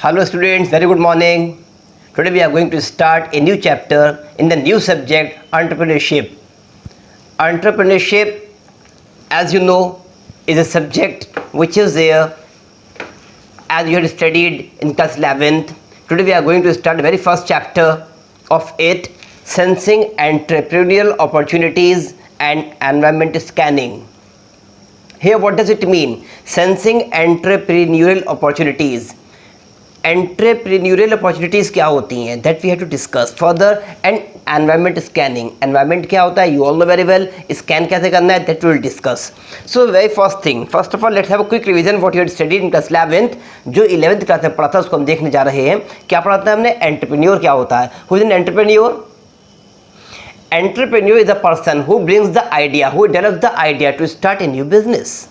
Hello students, very good morning. Today we are going to start a new chapter in the new subject entrepreneurship. Entrepreneurship, as you know, is a subject which is there as you had studied in class 11th. Today we are going to start the very first chapter of it, sensing entrepreneurial opportunities and environment scanning. Here what does it mean? Sensing entrepreneurial opportunities. Entrepreneurial opportunities क्या होती हैं, that we have to discuss further. And environment scanning, environment क्या होता है, you all know very well. Scan कैसे करना है, that will discuss. So very first thing, first of all let's have a quick revision what you had studied in class 11th. जो 11th class में पढ़ा था उसको हम देखने जा रहे हैं. क्या पढ़ा था हमने? एंटरप्रेन्योर क्या होता है. Who is an entrepreneur? Entrepreneur is a person who brings the idea, who develops the idea to start a new business.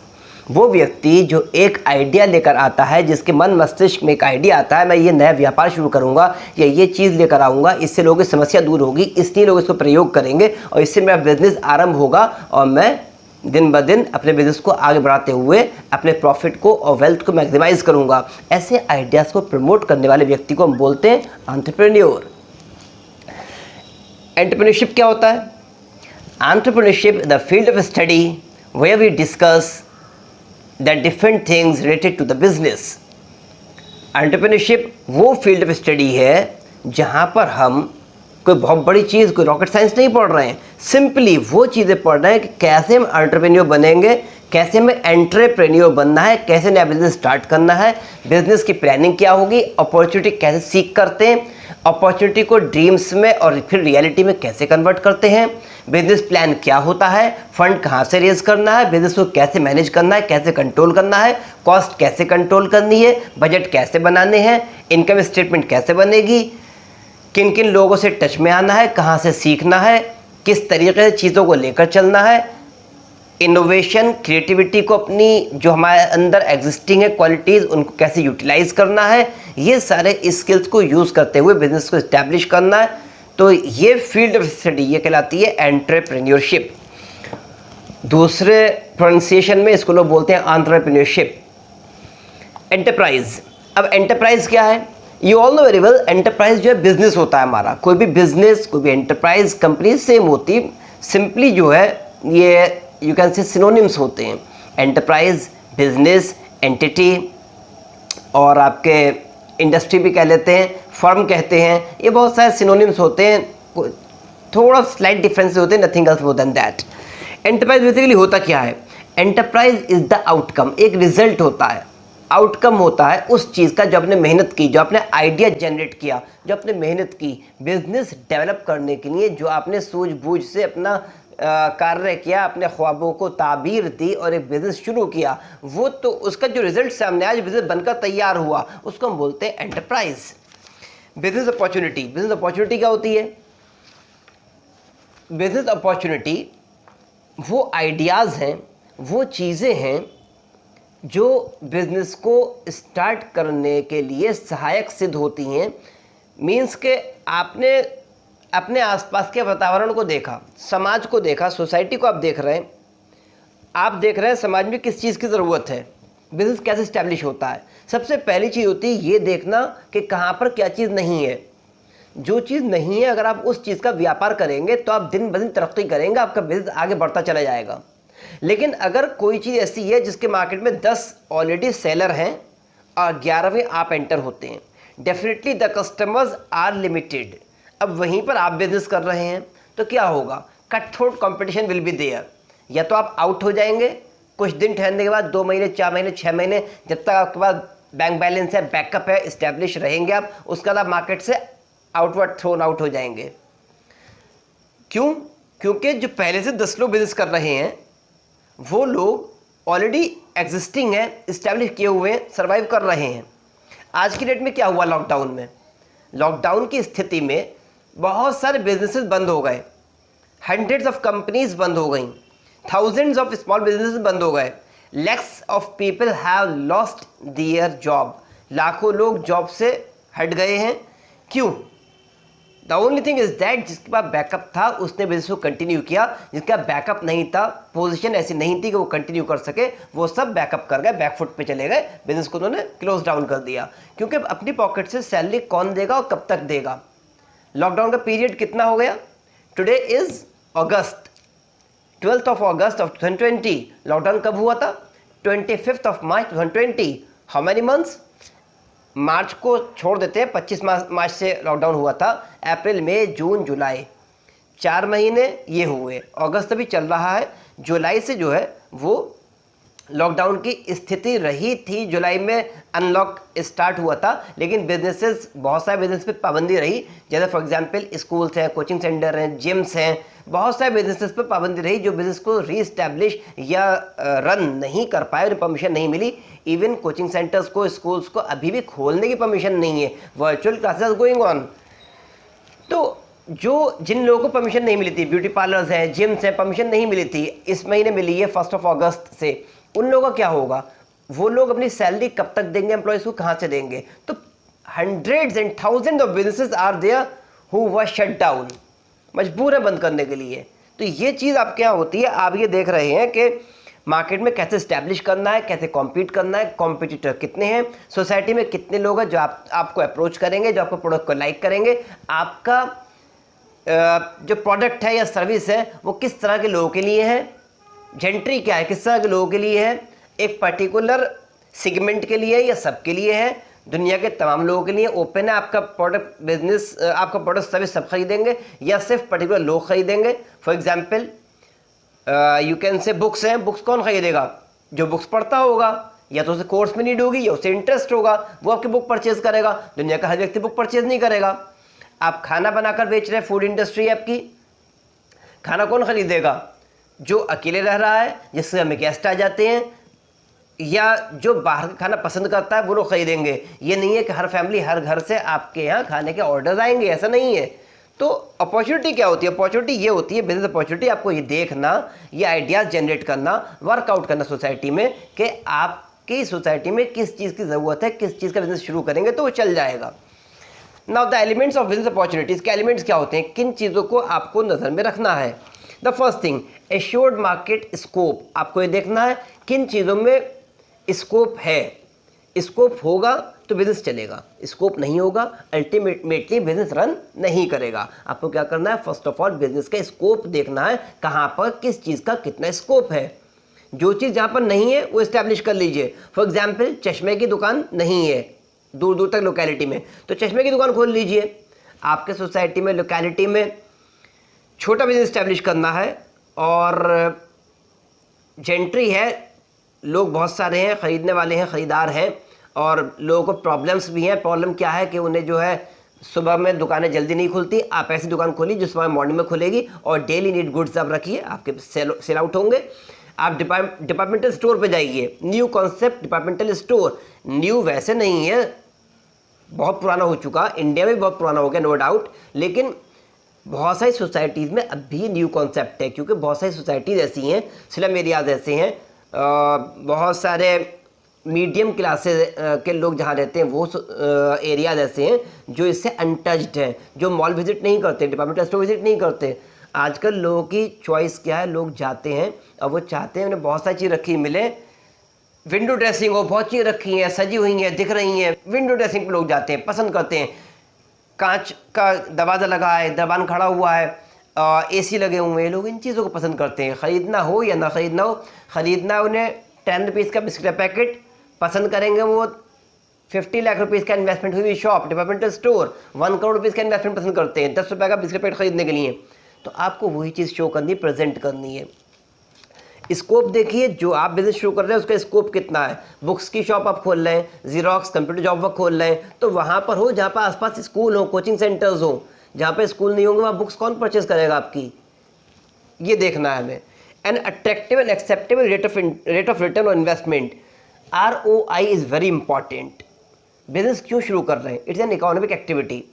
वो व्यक्ति जो एक आइडिया लेकर आता है, जिसके मन मस्तिष्क में एक आइडिया आता है, मैं ये नया व्यापार शुरू करूंगा या ये चीज़ लेकर आऊँगा, इससे लोगों की समस्या दूर होगी, इसलिए लोग इसको प्रयोग करेंगे और इससे मेरा बिजनेस आरंभ होगा और मैं दिन ब दिन अपने बिजनेस को आगे बढ़ाते हुए अपने प्रॉफिट को और वेल्थ को मैक्सिमाइज करूँगा. ऐसे आइडियाज़ को प्रमोट करने वाले व्यक्ति को हम बोलते हैं एंटरप्रेन्योर. एंटरप्रेन्योरशिप क्या होता है? Entrepreneurship the field of study where we discuss the different things related to the business. Entrepreneurship वो फील्ड ऑफ स्टडी है जहाँ पर हम कोई बहुत बड़ी चीज़, कोई रॉकेट साइंस नहीं पढ़ रहे हैं. सिंपली वो चीज़ें पढ़ रहे हैं कि कैसे हम एंटरप्रेन्योर बनेंगे, कैसे हमें एंटरप्रेन्योर बनना है, कैसे नया बिजनेस स्टार्ट करना है, बिजनेस की प्लानिंग क्या होगी, अपॉर्चुनिटी कैसे सीख करते हैं, अपॉर्चुनिटी को ड्रीम्स में और फिर रियलिटी में कैसे कन्वर्ट करते हैं, बिजनेस प्लान क्या होता है, फंड कहाँ से रेज करना है, बिजनेस को कैसे मैनेज करना है, कैसे कंट्रोल करना है, कॉस्ट कैसे कंट्रोल करनी है, बजट कैसे बनाने हैं, इनकम स्टेटमेंट कैसे बनेगी, किन किन लोगों से टच में आना है, कहाँ से सीखना है, किस तरीके से चीज़ों को लेकर चलना है, इनोवेशन, क्रिएटिविटी को अपनी जो हमारे अंदर एग्जिस्टिंग है क्वालिटीज़, उनको कैसे यूटिलाइज करना है, ये सारे स्किल्स को यूज़ करते हुए बिजनेस को इस्टेब्लिश करना है. तो ये फील्ड ऑफ स्टडी ये कहलाती है एंटरप्रेन्योरशिप. दूसरे प्रोनाउंसिएशन में इसको लोग बोलते हैं एंटरप्रेन्योरशिप. एंटरप्राइज. अब एंटरप्राइज क्या है? You all know very well. Enterprise जो है बिजनेस होता है हमारा. कोई भी बिजनेस, कोई भी एंटरप्राइज, कंपनी सेम होती. सिंपली जो है ये यू कैन से सिनोनिम्स होते हैं. एंटरप्राइज, बिजनेस, एंटिटी और आपके इंडस्ट्री भी कह लेते हैं, फर्म कहते हैं. ये बहुत सारे सिनोनिम्स होते हैं, थोड़ा स्लाइट डिफरेंस होते हैं, nothing else more than that. Enterprise basically होता क्या है? Enterprise is the outcome. एक रिजल्ट होता है, आउटकम होता है उस चीज़ का जो आपने मेहनत की, जो आपने आइडिया जनरेट किया, जो आपने मेहनत की बिजनेस डेवलप करने के लिए, जो आपने सूझबूझ से अपना कार्य किया, अपने ख्वाबों को ताबीर दी और एक बिज़नेस शुरू किया, वो तो उसका जो रिजल्ट सामने आया, जो बिज़नेस बनकर तैयार हुआ, उसको हम बोलते हैं enterprise. Business opportunity. Business opportunity क्या होती है? बिजनेस अपॉर्चुनिटी वो आइडियाज़ हैं, वो चीज़ें हैं जो बिजनेस को स्टार्ट करने के लिए सहायक सिद्ध होती हैं. मीन्स के आपने अपने आसपास के वातावरण को देखा, समाज को देखा, सोसाइटी को आप देख रहे हैं, आप देख रहे हैं समाज में किस चीज़ की ज़रूरत है, बिज़नेस कैसे इस्टेब्लिश होता है. सबसे पहली चीज़ होती है ये देखना कि कहाँ पर क्या चीज़ नहीं है. जो चीज़ नहीं है, अगर आप उस चीज़ का व्यापार करेंगे तो आप दिन ब दिन तरक्की करेंगे, आपका बिज़नेस आगे बढ़ता चला जाएगा. लेकिन अगर कोई चीज़ ऐसी है जिसके मार्केट में 10 ऑलरेडी सेलर हैं और 11वें आप एंटर होते हैं, definitely the customers are limited. अब वहीं पर आप बिजनेस कर रहे हैं तो क्या होगा? Cut throat competition will be there. या तो आप आउट हो जाएंगे कुछ दिन ठहरने के बाद, 2 महीने, 4 महीने, 6 महीने, जब तक आपके पास बैंक बैलेंस है, बैकअप है, इस्टेब्लिश रहेंगे आप, उसके बाद आप मार्केट से आउटवर्ड थ्रोन आउट हो जाएंगे. क्यों? क्योंकि जो पहले से 10 लोग बिजनेस कर रहे हैं वो लोग ऑलरेडी एग्जिस्टिंग हैं, इस्टेब्लिश किए हुए हैं, सर्वाइव कर रहे हैं. आज की डेट में क्या हुआ? लॉकडाउन में, लॉकडाउन की स्थिति में बहुत सारे बिजनेसेस बंद हो गए, हंड्रेड्स ऑफ कंपनीज बंद हो गई, थाउजेंड्स ऑफ स्मॉल बिजनेसेस बंद हो गए, lakhs of people have lost their job. लाखों लोग जॉब से हट गए हैं. क्यों? The only thing is that जिसके पास बैकअप था उसने बिजनेस को कंटिन्यू किया, जिसका बैकअप नहीं था, पोजीशन ऐसी नहीं थी कि वो कंटिन्यू कर सके, वो सब बैकअप कर गए, बैकफुट पे चले गए, बिजनेस को उन्होंने क्लोज डाउन कर दिया। क्योंकि अपनी पॉकेट से सैलरी कौन देगा और कब तक देगा। लॉकडाउन का पीरियड कितना हो गया? Today is August, 12th of August of 2020। Lockdown कब हुआ था? 25th of March 2020। How many months? मार्च को छोड़ देते हैं, 25 मार्च से लॉकडाउन हुआ था। अप्रैल, मई, जून, जुलाई, 4 महीने ये हुए। अगस्त अभी चल रहा है। जुलाई से जो है वो लॉकडाउन की स्थिति रही थी। जुलाई में अनलॉक स्टार्ट हुआ था, लेकिन बिजनेसेस, बहुत सारे बिजनेस पे पाबंदी रही। जैसे फॉर एग्जांपल स्कूल्स हैं, कोचिंग सेंटर हैं, जिम्स हैं, बहुत सारे बिजनेसेस पे पाबंदी रही। जो बिजनेस को रीस्टैब्लिश या रन नहीं कर पाए, उन्हें परमिशन नहीं मिली। इवन कोचिंग सेंटर्स को, स्कूल्स को अभी भी खोलने की परमिशन नहीं है। Virtual classes going on. तो जो जिन लोगों को परमिशन नहीं मिली थी, ब्यूटी पार्लर्स हैं, जिम्स हैं, परमिशन नहीं मिली थी, इस महीने मिली है 1 अगस्त से। उन लोगों का क्या होगा? वो लोग अपनी सैलरी कब तक देंगे? एम्प्लॉयज़ को कहाँ से देंगे? तो hundreds and thousand of businesses are there who were shut down, मजबूर है बंद करने के लिए। तो ये चीज़ आपके यहाँ होती है। आप ये देख रहे हैं कि मार्केट में कैसे स्टैब्लिश करना है, कैसे कॉम्पीट करना है, कॉम्पिटिटर कितने हैं, सोसाइटी में कितने लोग हैं जो आपको अप्रोच करेंगे, जो आपको प्रोडक्ट को लाइक करेंगे, आपका जो प्रोडक्ट है या सर्विस है वो किस तरह के लोगों के लिए है, जेंट्री क्या है, किस तरह के लोगों के लिए है, एक पर्टिकुलर सेगमेंट के लिए या सबके लिए है, दुनिया के तमाम लोगों के लिए ओपन है। आपका प्रोडक्ट बिजनेस, आपका प्रोडक्ट सर्विस सब खरीदेंगे या सिर्फ पर्टिकुलर लोग खरीदेंगे? For example you can say books हैं, बुक्स कौन खरीदेगा? जो बुक्स पढ़ता होगा, या तो उसे कोर्स में नीड होगी या उसे इंटरेस्ट होगा, वो आपकी बुक परचेज करेगा। दुनिया का हर व्यक्ति बुक परचेज नहीं करेगा। आप खाना बनाकर बेच रहे हैं, फूड इंडस्ट्री आपकी, खाना कौन खरीदेगा? जो अकेले रह रहा है, जिससे हमें गेस्ट आ जाते हैं, या जो बाहर का खाना पसंद करता है, वो लोग खरीदेंगे। ये नहीं है कि हर फैमिली, हर घर से आपके यहाँ खाने के ऑर्डर्स आएंगे, ऐसा नहीं है। तो अपॉर्चुनिटी क्या होती है? अपॉर्चुनिटी ये होती है, बिजनेस अपॉर्चुनिटी, आपको ये देखना, ये आइडियाज़ जनरेट करना, वर्कआउट करना सोसाइटी में कि आपकी सोसाइटी में किस चीज़ की ज़रूरत है, किस चीज़ का बिजनेस शुरू करेंगे तो वो चल जाएगा। Now the elements of business opportunities के एलिमेंट्स क्या होते हैं? किन चीज़ों को आपको नज़र में रखना है? The first thing, assured market scope. आपको ये देखना है किन चीज़ों में स्कोप है। स्कोप होगा तो बिजनेस चलेगा, स्कोप नहीं होगा अल्टीमेटली बिजनेस रन नहीं करेगा। आपको क्या करना है? फर्स्ट ऑफ ऑल बिजनेस का स्कोप देखना है, कहाँ पर किस चीज़ का कितना स्कोप है। जो चीज़ जहाँ पर नहीं है वो इस्टेब्लिश कर लीजिए। फॉर एग्जाम्पल चश्मे की दुकान नहीं है दूर दूर तक लोकेलिटी में, तो चश्मे की दुकान खोल लीजिए। आपके सोसाइटी में, लोकेलिटी में छोटा बिजनेस इस्टेब्लिश करना है और जेंट्री है, लोग बहुत सारे हैं, ख़रीदने वाले हैं, ख़रीदार हैं, और लोगों को प्रॉब्लम्स भी हैं। प्रॉब्लम क्या है कि उन्हें जो है सुबह में दुकानें जल्दी नहीं खुलती। आप ऐसी दुकान खोलिए जो सुबह मॉर्निंग में खुलेगी और डेली नीड गुड्स आप रखिए, आपके सेल आउट होंगे। आप डिपार्टमेंटल स्टोर पे जाइए, new concept departmental store. New वैसे नहीं है, बहुत पुराना हो चुका, इंडिया में बहुत पुराना हो गया, नो डाउट, लेकिन बहुत सारी सोसाइटीज़ में अब भी न्यू कॉन्सेप्ट है, क्योंकि बहुत सारी सोसाइटीज़ ऐसी हैं, स्लम एरियाज़ ऐसे हैं, बहुत सारे मीडियम क्लासेस के लोग जहाँ रहते हैं वो एरियाज ऐसे हैं जो इससे अनटच्ड हैं, जो मॉल विजिट नहीं करते, डिपार्टमेंटल स्टोर विजिट नहीं करते। आजकल लोगों की चॉइस क्या है? लोग जाते हैं और वो चाहते हैं उन्हें बहुत सारी चीज़ रखी मिले, विंडो ड्रेसिंग हो, बहुत चीज़ रखी हैं, सजी हुई हैं, दिख रही हैं, विंडो ड्रेसिंग पे लोग जाते हैं, पसंद करते हैं। कांच का दरवाज़ा लगा है, दरबान खड़ा हुआ है, AC लगे हुए हैं, लोग इन चीज़ों को पसंद करते हैं। ख़रीदना हो या ना ख़रीदना हो, ख़रीदना उन्हें 10 रुपीज़ का बिस्किट का पैकेट पसंद करेंगे, वो 50 लाख रुपीज़ का इन्वेस्टमेंट हुई हुई shop, departmental store 1 crore rupees का इन्वेस्टमेंट पसंद करते हैं 10 रुपये का बिस्किट पैकेट खरीदने के लिए। तो आपको वही चीज़ शो करनी, प्रेजेंट करनी है। स्कोप देखिए, जो आप बिजनेस शुरू कर रहे हैं उसका स्कोप कितना है। बुक्स की शॉप आप खोल रहे हैं, जीरोक्स, कंप्यूटर जॉब वर्क खोल रहे हैं, तो वहाँ पर हो जहाँ पर आसपास स्कूल हो, कोचिंग सेंटर्स हो। जहाँ पे स्कूल नहीं होंगे वहाँ बुक्स कौन परचेज करेगा आपकी? ये देखना है हमें। An attractive and acceptable rate of return on investment, ROI is very important. Business क्यों शुरू कर रहे हैं? It's an economic activity.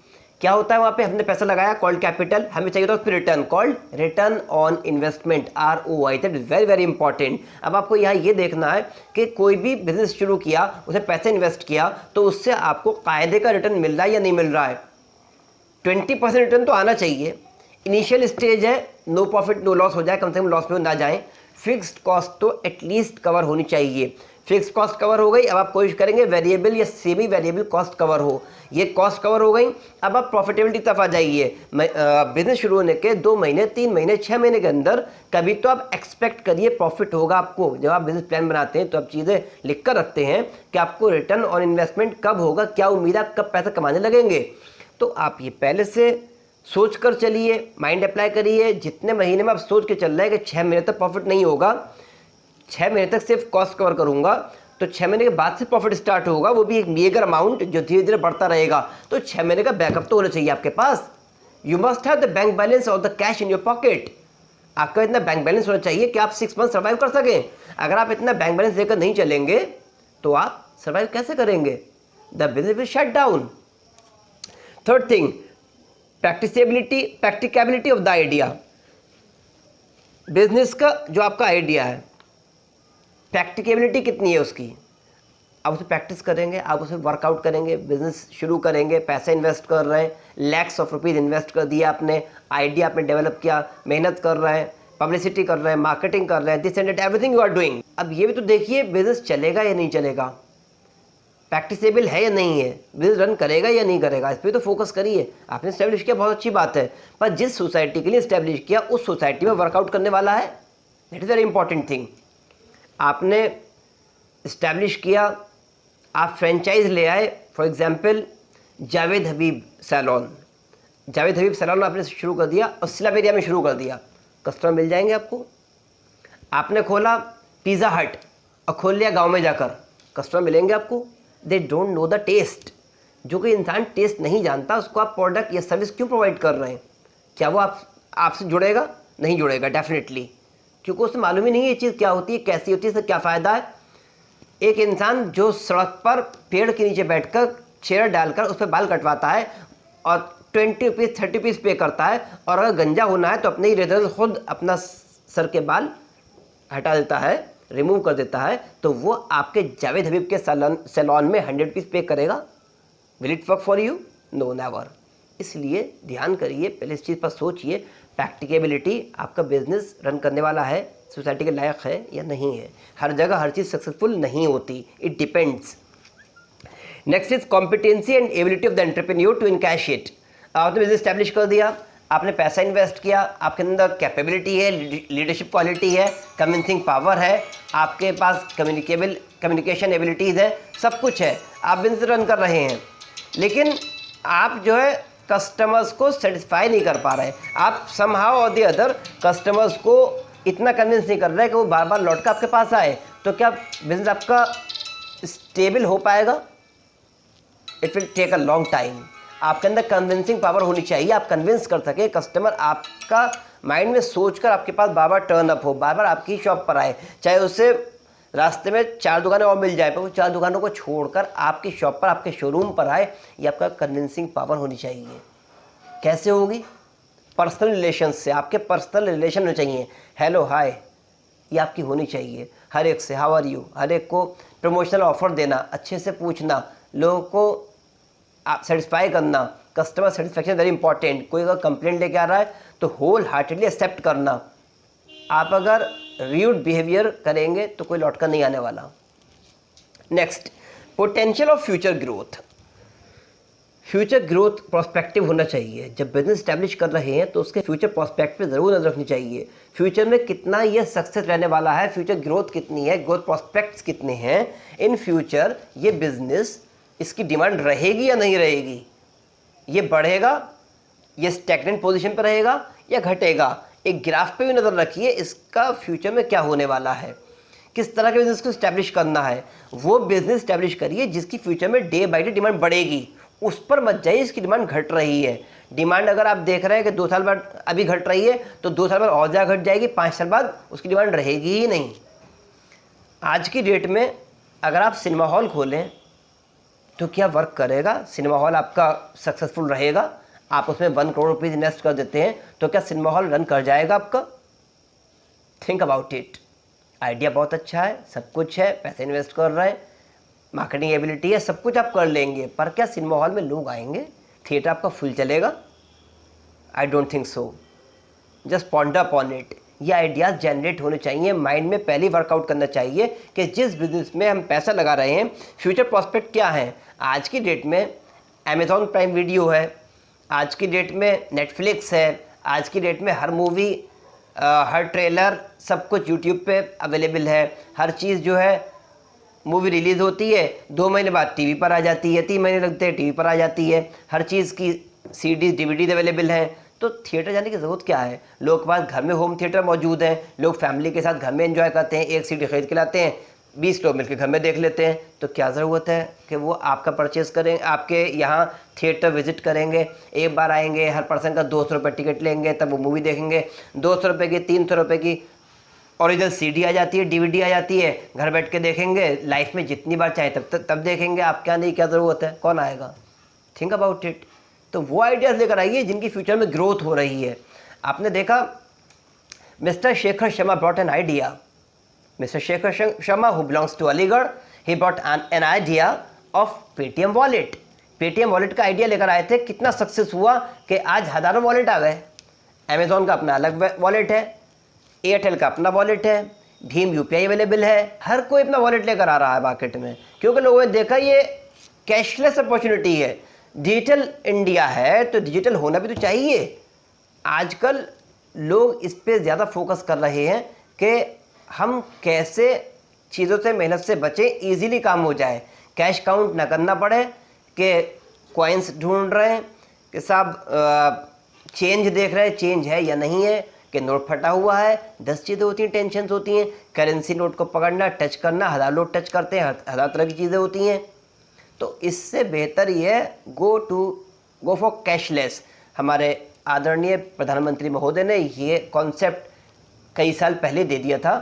क्या होता है वहाँ पे? हमने पैसा लगाया, कॉल्ड कैपिटल, हमें चाहिए था उस पर return, called return on investment, ROI। That is very very important. अब आपको यहाँ ये देखना है कि कोई भी बिजनेस शुरू किया, उसे पैसे इन्वेस्ट किया, तो उससे आपको कायदे का रिटर्न मिल रहा है या नहीं मिल रहा है। 20% रिटर्न तो आना चाहिए। इनिशियल स्टेज है, नो प्रॉफिट नो लॉस हो जाए, कम से कम लॉस में ना जाएं। फिक्स्ड कॉस्ट तो एटलीस्ट कवर होनी चाहिए। फिक्स्ड कॉस्ट कवर हो गई, अब आप कोशिश करेंगे वेरिएबल या सेमी वेरिएबल कॉस्ट कवर हो। ये कॉस्ट कवर हो गई, अब आप प्रॉफिटेबिलिटी तरफ आ जाइए। बिजनेस शुरू होने के 2 महीने 3 महीने 6 महीने के अंदर कभी तो आप एक्सपेक्ट करिए प्रॉफिट होगा आपको। जब आप बिजनेस प्लान बनाते हैं तो आप चीज़ें लिख कर रखते हैं कि आपको रिटर्न ऑन इन्वेस्टमेंट कब होगा, क्या उम्मीद है, कब पैसा कमाने लगेंगे। तो आप ये पहले से सोच कर चलिए, माइंड अप्लाई करिए। जितने महीने में आप सोच के चल रहे हैं कि 6 महीने तक प्रॉफिट नहीं होगा, 6 महीने तक सिर्फ कॉस्ट कवर करूंगा, तो 6 महीने के बाद से प्रॉफिट स्टार्ट होगा, वो भी एक मेगर अमाउंट जो धीरे धीरे बढ़ता रहेगा। तो 6 महीने का बैकअप तो होना चाहिए आपके पास। You must have the bank balance और the cash in your pocket. आपका इतना बैंक बैलेंस होना चाहिए कि आप 6 मंथ सर्वाइव कर सकें। अगर आप इतना बैंक बैलेंस लेकर नहीं चलेंगे तो आप सर्वाइव कैसे करेंगे? The business will shut down. Third thing, practicability of the idea. Business का जो आपका आइडिया है, प्रैक्टिकेबिलिटी कितनी है उसकी? आप उसे प्रैक्टिस करेंगे, आप उसे वर्कआउट करेंगे, बिजनेस शुरू करेंगे, पैसा इन्वेस्ट कर रहे हैं, लैक्स ऑफ रुपीज़ इन्वेस्ट कर दिया आपने, आइडिया आपने डेवलप किया, मेहनत कर रहे हैं, पब्लिसिटी कर रहे हैं, मार्केटिंग कर रहे हैं, this and that everything you are doing. अब ये भी तो देखिए बिजनेस चलेगा या नहीं चलेगा, प्रैक्टिसेबल है या नहीं है, बिजनेस रन करेगा या नहीं करेगा, इस पर तो फोकस करिए। आपने इस्टेब्लिश किया, बहुत अच्छी बात है, पर जिस सोसाइटी के लिए इस्टेब्लिश किया उस सोसाइटी में वर्कआउट करने वाला है, that is very important thing. आपने इस्टेब्लिश किया, आप फ्रेंचाइज ले आए, for example Javed Habib salon. Javed Habib salon आपने शुरू कर दिया और स्लम एरिया में शुरू कर दिया, कस्टमर मिल जाएंगे आपको। आपने खोला पिज़्ज़ा हट और खोल लिया गांव में जाकर, कस्टमर मिलेंगे आपको। They don't know the taste. जो कोई इंसान टेस्ट नहीं जानता उसको आप प्रोडक्ट या सर्विस क्यों प्रोवाइड कर रहे हैं? क्या वो आपसे जुड़ेगा? नहीं जुड़ेगा डेफिनेटली, क्योंकि उसे मालूम ही नहीं है ये चीज़ क्या होती है, कैसी होती है, इससे क्या फ़ायदा है। एक इंसान जो सड़क पर पेड़ के नीचे बैठकर चेयर डालकर उस पर बाल कटवाता है और 20 रुपीज़ 30 रुपीज़ पे करता है, और अगर गंजा होना है तो अपने ही रेजर से खुद अपना सर के बाल हटा देता है, रिमूव कर देता है, तो वो आपके जावेद हबीब के सैलून में 100 रुपीज़ पे करेगा? Will it work for you? No, never. इसलिए ध्यान करिए, पहले इस चीज़ पर सोचिए, प्रैक्टिकेबिलिटी, आपका बिजनेस रन करने वाला है, सोसाइटी के लायक है या नहीं है। हर जगह हर चीज़ सक्सेसफुल नहीं होती, it depends. Next is competency and ability of the entrepreneur to encash it. आपने बिजनेस स्टैब्लिश कर दिया, आपने पैसा इन्वेस्ट किया, आपके अंदर कैपेबिलिटी है, लीडरशिप क्वालिटी है, कन्विंसिंग पावर है, आपके पास कम्युनिकेशन एबिलिटीज़ है, सब कुछ है, आप बिजनेस रन कर रहे हैं, लेकिन आप जो है कस्टमर्स को सेटिस्फाई नहीं कर पा रहे। आप समहाउ और द अदर कस्टमर्स को इतना कन्विंस नहीं कर रहे कि वो बार बार लौट कर आपके पास आए, तो क्या बिजनेस आपका स्टेबल हो पाएगा? It will take a long time. आपके अंदर कन्विंसिंग पावर होनी चाहिए, आप कन्विंस कर सके कस्टमर आपका माइंड में सोचकर आपके पास बार बार टर्न अप हो, बार बार आपकी शॉप पर आए, चाहे उससे रास्ते में 4 दुकानें और मिल जाए, पर वो 4 दुकानों को छोड़कर आपकी शॉप पर, आपके शोरूम पर आए। ये आपका कन्विंसिंग पावर होनी चाहिए। कैसे होगी? पर्सनल रिलेशन से, आपके पर्सनल रिलेशन होने चाहिए। हेलो हाय ये आपकी होनी चाहिए हर एक से, हाउ आर यू, हर एक को प्रमोशनल ऑफर देना, अच्छे से पूछना, लोगों को आप सेटिस्फाई करना, कस्टमर सेटिस्फेक्शन वेरी इंपॉर्टेंट। कोई अगर कंप्लेंट लेके आ रहा है तो होल हार्टेडली एक्सेप्ट करना। आप अगर र्यूड बिहेवियर करेंगे तो कोई लौट कर नहीं आने वाला। Next, potential of future growth. Future growth prospective होना चाहिए। जब बिजनेस स्टैब्लिश कर रहे हैं तो उसके फ्यूचर प्रोस्पेक्ट पे ज़रूर नजर रखनी चाहिए। फ्यूचर में कितना ये सक्सेस रहने वाला है, फ्यूचर ग्रोथ कितनी है, ग्रोथ प्रोस्पेक्ट्स कितने हैं, इन फ्यूचर ये बिजनेस, इसकी डिमांड रहेगी या नहीं रहेगी, ये बढ़ेगा, ये स्टैग्नेंट पोजीशन पर रहेगा या घटेगा। एक ग्राफ पे भी नज़र रखिए, इसका फ्यूचर में क्या होने वाला है, किस तरह के बिजनेस को स्टैब्लिश करना है। वो बिजनेस स्टैब्लिश करिए जिसकी फ्यूचर में डे बाई डे डिमांड बढ़ेगी, उस पर मत जाइए इसकी डिमांड घट रही है। डिमांड अगर आप देख रहे हैं कि 2 साल बाद अभी घट रही है तो 2 साल बाद और ज़्यादा घट जाएगी, 5 साल बाद उसकी डिमांड रहेगी ही नहीं। आज की डेट में अगर आप सिनेमा हॉल खोलें तो क्या वर्क करेगा? सिनेमा हॉल आपका सक्सेसफुल रहेगा? आप उसमें 1 करोड़ रुपीज़ इन्वेस्ट कर देते हैं तो क्या सिनेमा हॉल रन कर जाएगा आपका? Think about it. आइडिया बहुत अच्छा है, सब कुछ है, पैसे इन्वेस्ट कर रहे हैं, मार्केटिंग एबिलिटी है, सब कुछ आप कर लेंगे, पर क्या सिनेमा हॉल में लोग आएंगे? थिएटर आपका फुल चलेगा? I don't think so. Just ponder upon it. ये आइडियाज़ जनरेट होने चाहिए माइंड में, पहले वर्कआउट करना चाहिए कि जिस बिजनेस में हम पैसा लगा रहे हैं फ्यूचर प्रॉस्पेक्ट क्या है। आज की डेट में अमेज़ॉन प्राइम वीडियो है, आज की डेट में नेटफ्लिक्स है, आज की डेट में हर मूवी हर ट्रेलर सब कुछ यूट्यूब पे अवेलेबल है। हर चीज़ जो है मूवी रिलीज़ होती है 2 महीने बाद टीवी पर आ जाती है, 3 महीने लगते हैं टीवी पर आ जाती है। हर चीज़ की सीडीज डीवीडीज अवेलेबल हैं, तो थिएटर जाने की ज़रूरत क्या है। लोग के पास घर में होम थिएटर मौजूद हैं, लोग फैमिली के साथ घर में एंजॉय करते हैं, एक सीडी खरीद के लाते हैं, 20 लोग मिलकर घर में देख लेते हैं। तो क्या ज़रूरत है कि वो आपका परचेज़ करें, आपके यहाँ थिएटर विज़िट करेंगे, एक बार आएंगे, हर पर्सन का 200 रुपये टिकट लेंगे, तब वो मूवी देखेंगे। 200 रुपये की 300 रुपये की ओरिजिनल सीडी आ जाती है, डीवीडी आ जाती है, घर बैठ के देखेंगे, लाइफ में जितनी बार चाहे तब देखेंगे। आप क्या नहीं, क्या ज़रूरत है, कौन आएगा। Think about it. तो वो आइडियाज़ लेकर आइए जिनकी फ्यूचर में ग्रोथ हो रही है। आपने देखा mister Shekhar Sharma brought an idea. Mister Shekhar Sharma who belongs to Aligarh, he brought an idea of Paytm wallet. Paytm wallet का आइडिया लेकर आए थे, कितना सक्सेस हुआ कि आज हज़ारों वॉलेट आ गए। अमेज़ॉन का अपना अलग वॉलेट है, एयरटेल का अपना वॉलेट है, भीम यूपीआई अवेलेबल है, हर कोई अपना वॉलेट लेकर आ रहा है मार्केट में, क्योंकि लोगों ने देखा ये कैशलेस अपॉर्चुनिटी है। डिजिटल इंडिया है तो डिजिटल होना भी तो चाहिए। आजकल लोग इस पे ज़्यादा फोकस कर रहे हैं कि हम कैसे चीज़ों से, मेहनत से बचें, इजीली काम हो जाए, कैश काउंट ना करना पड़े कि कॉइन्स ढूंढ रहे हैं कि साहब चेंज देख रहे हैं चेंज है या नहीं है, कि नोट फटा हुआ है। 10 चीज़ें होती हैं, टेंशन होती हैं। करेंसी नोट को पकड़ना, टच करना, हज़ार लोग टच करते हैं, हज़ार तरह की चीज़ें होती हैं। तो इससे बेहतर ये गो फॉर कैशलेस। हमारे आदरणीय प्रधानमंत्री महोदय ने ये कॉन्सेप्ट कई साल पहले दे दिया था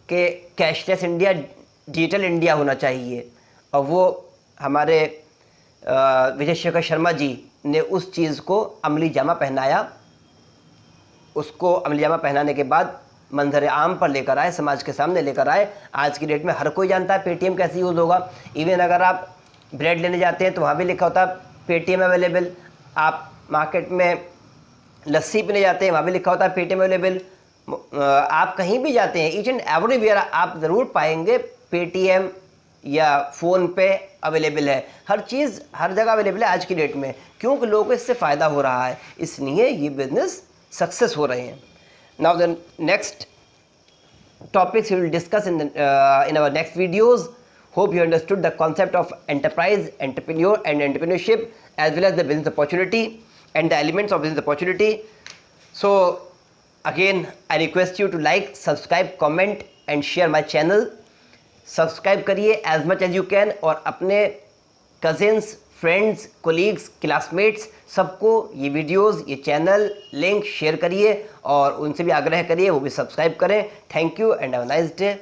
कि कैशलेस इंडिया, डिजिटल इंडिया होना चाहिए, और वो हमारे विजय शेखर शर्मा जी ने उस चीज़ को अमली जामा पहनाया। उसको अमली जामा पहनाने के बाद मंजर आम पर लेकर आए, समाज के सामने लेकर आए। आज की डेट में हर कोई जानता है पेटीएम कैसे यूज़ होगा। इवन अगर आप ब्रेड लेने जाते हैं तो वहाँ भी लिखा होता है पेटीएम अवेलेबल। आप मार्केट में लस्सी पीने जाते हैं, वहाँ भी लिखा होता है पेटीएम अवेलेबल। आप कहीं भी जाते हैं, ईच एंड एवरीवेयर आप ज़रूर पाएंगे पेटीएम या फ़ोन पे अवेलेबल है। हर चीज़ हर जगह अवेलेबल है आज की डेट में, क्योंकि लोगों को इससे फ़ायदा हो रहा है, इसलिए ये बिज़नेस सक्सेस हो रहे हैं। Now the next topics we will discuss in our next videos. Hope you understood the concept of enterprise, entrepreneur and entrepreneurship, as well as the business opportunity and the elements of business opportunity. So again I request you to like, subscribe, comment and share my channel. Subscribe करिए as much as you can, और अपने cousins, friends, colleagues, classmates सबको ये videos, ये channel link share करिए, और उनसे भी आग्रह करिए वो भी सब्सक्राइब करें। Thank you and have a nice day.